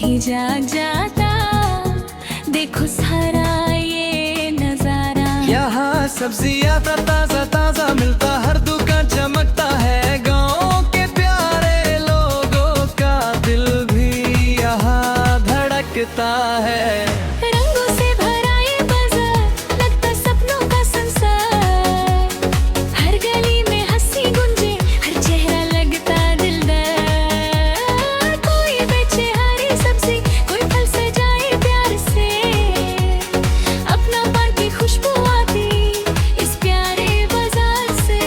ही जाग जाता। देखो सारा ये नजारा, यहाँ सब्जियाँ ताजा ताजा मिलता, हर दुकान चमकता है। गाँव के प्यारे लोगों का दिल भी यहाँ धड़कता है। रंगों से भरा ये बाजार, लगता सपनों का संसार। हर गली में हंसी गूंजे, हर चेहरा लगता दिलदार। कोई बेचे हरी सब्जी, कोई फल सजाए प्यार से। अपनापन की खुशबू आती इस प्यारे बाजार से।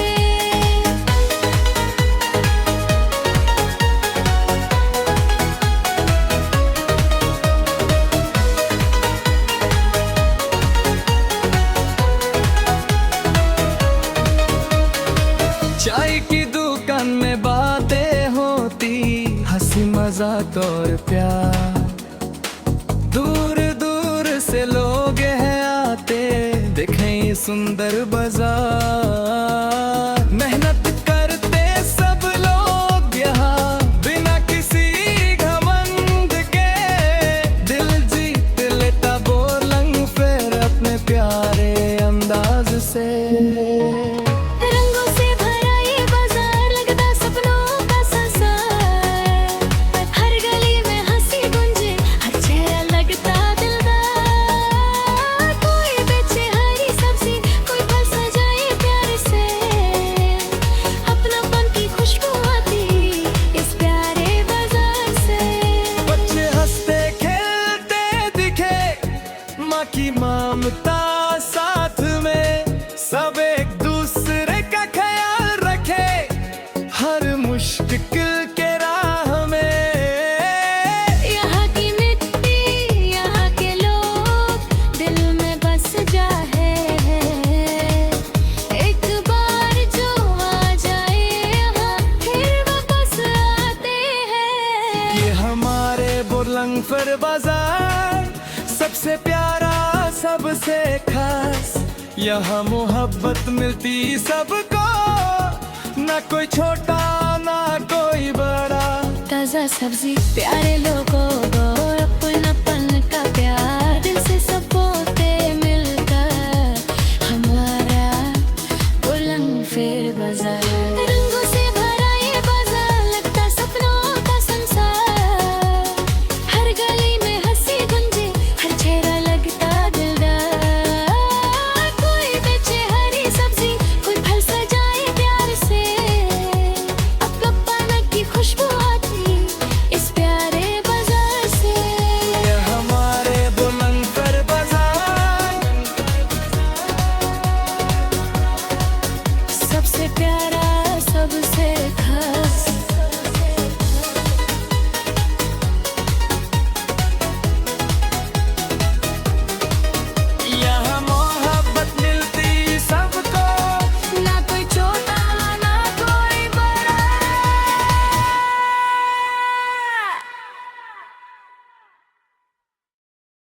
चाय की दुकान में बातें होती, हंसी मजाक और प्यार। दूर दूर से लोग हैं आते, देखें ये सुंदर बाजार। मेहनत करते सब लोग यहाँ, बिना किसी घमंड के। दिल जीत लेता बोलंग फिर अपने प्यारे अंदाज से। रंगों से भरा ये बाजार, लगता सपनों का संसार। हर गली में हंसी गूंजे, हर चेहरा लगता दिलदार। कोई बेचे हरी सब्जी, कोई फल सजाए प्यार से। अपनापन की खुशबू आती इस प्यारे बाजार से। बच्चे हंसते खेलते दिखे, माँ की ममता साथ में। सब एक दूसरे का ख्याल रखे, हर मुश्किल के राह में। यहाँ की मिट्टी, यहाँ के लोग दिल में बस जाए। एक बार जो आ जाए यहाँ, फिर वापस आते हैं। ये हमारे बोरलंग फिर बाजार, सबसे प्यारा सबसे खास। यहाँ मोहब्बत मिलती सबको, ना कोई छोटा ना कोई बड़ा। ताजा सब्जी प्यारे लोगों